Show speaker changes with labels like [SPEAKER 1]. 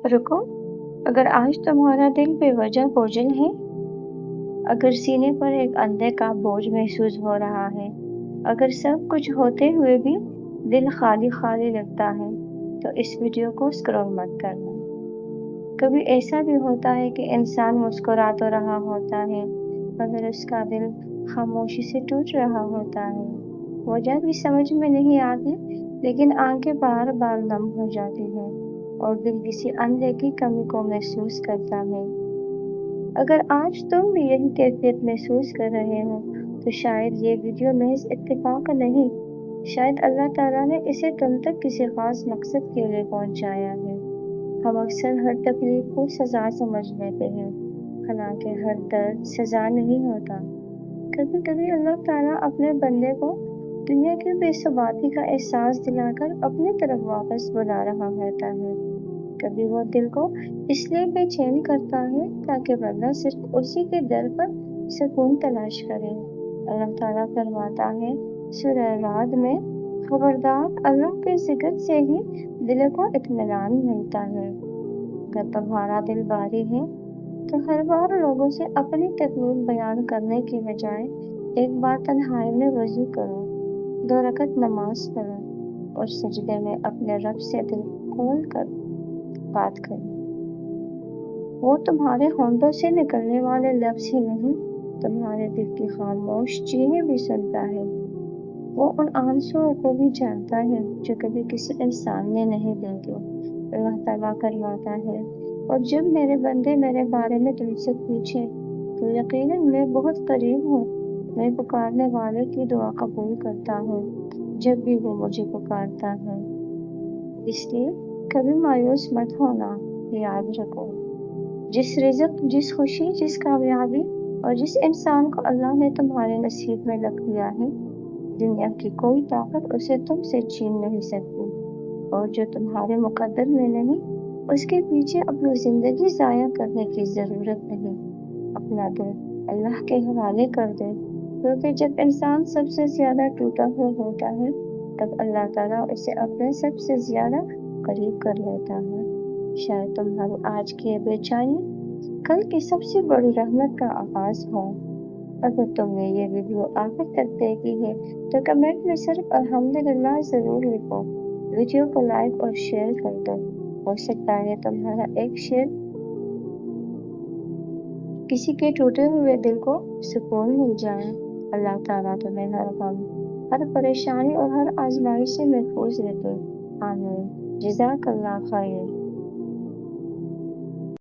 [SPEAKER 1] رکو، اگر آج تمہارا دل بے وجہ بوجھل ہے، اگر سینے پر ایک اندھے کا بوجھ محسوس ہو رہا ہے، اگر سب کچھ ہوتے ہوئے بھی دل خالی خالی لگتا ہے، تو اس ویڈیو کو اسکرول مت کرنا۔ کبھی ایسا بھی ہوتا ہے کہ انسان مسکرا تو رہا ہوتا ہے مگر اس کا دل خاموشی سے ٹوٹ رہا ہوتا ہے۔ وجہ بھی سمجھ میں نہیں آتی، لیکن آنکھیں بار بار نم ہو جاتی ہیں اور دل کسی اندھے کی کمی کو محسوس کرتا ہے۔ اگر آج تم بھی یہی کیفیت محسوس کر رہے ہو تو شاید یہ ویڈیو محض اتفاق نہیں، شاید اللہ تعالیٰ نے اسے تم تک کسی خاص مقصد کے لیے پہنچایا ہے۔ ہم اکثر ہر تکلیف کو سزا سمجھ لیتے ہیں، حالانکہ ہر درد سزا نہیں ہوتا۔ کبھی کبھی اللہ تعالیٰ اپنے بندے کو دنیا کی بے ثباتی کا احساس دلا کر اپنی طرف واپس بلا رہا ہوتا ہے۔ کبھی وہ دل کو اس لیے بے چین کرتا ہے تاکہ بندہ صرف اسی کے در پر سکون تلاش کرے۔ اللہ تعالیٰ فرماتا ہے سورہ رعد میں، خبردار، اللہ کے ذکر سے ہی دل کو اطمینان ملتا ہے۔ اگر تمہارا دل بھاری ہے تو ہر بار لوگوں سے اپنی تکلیف بیان کرنے کی بجائے ایک بار تنہائی میں وضو کرو، 2 رکعت نماز پڑھو اور سجدے میں اپنے رب سے دل کھول کر بات کرو۔ وہ تمہارے ہونٹوں سے نکلنے والے لفظ ہی نہیں، تمہارے دل کی خاموش چیخیں بھی سنتا ہے۔ وہ ان آنسوؤں کو بھی جانتا ہے جو کبھی کسی انسان نے نہیں دیکھے۔ اللہ تعالیٰ فرماتا ہے، اور جب میرے بندے میرے بارے میں تم سے پوچھیں تو یقیناً میں بہت قریب ہوں، میں پکارنے والے کی دعا قبول کرتا ہوں جب بھی وہ مجھے پکارتا ہے۔ اس لیے کبھی مایوس مت ہونا، یاد رکھو، جس رزق، جس خوشی، جس کامیابی اور جس انسان کو اللہ نے تمہارے نصیب میں لکھ دیا ہے، دنیا کی کوئی طاقت اسے تم سے چھین نہیں سکتی، اور جو تمہارے مقدر میں نہیں اس کے پیچھے اپنی زندگی ضائع کرنے کی ضرورت نہیں۔ اپنا دل اللہ کے حوالے کر دے، کیونکہ جب انسان سب سے زیادہ ٹوٹا ہوا ہوتا ہے تب اللہ تعالیٰ اسے اپنے سب سے زیادہ قریب کر لیتا ہے۔ شاید تمہاری آج کی بے چینی کل کی سب سے بڑی رحمت کا آغاز ہو۔ اگر تم نے یہ ویڈیو آخر تک دیکھی ہے تو کمنٹ میں صرف الحمدللہ ضرور لکھو، ویڈیو کو لائک اور شیئر کر دو، ہو سکتا ہے تمہارا ایک شیئر کسی کے ٹوٹے ہوئے دل کو سکون مل جائے۔ اللہ تعالیٰ تمہیں ہر غم، ہر پریشانی اور ہر آزمائش سے محفوظ رکھے۔ آمین۔ جزاک اللہ خیر۔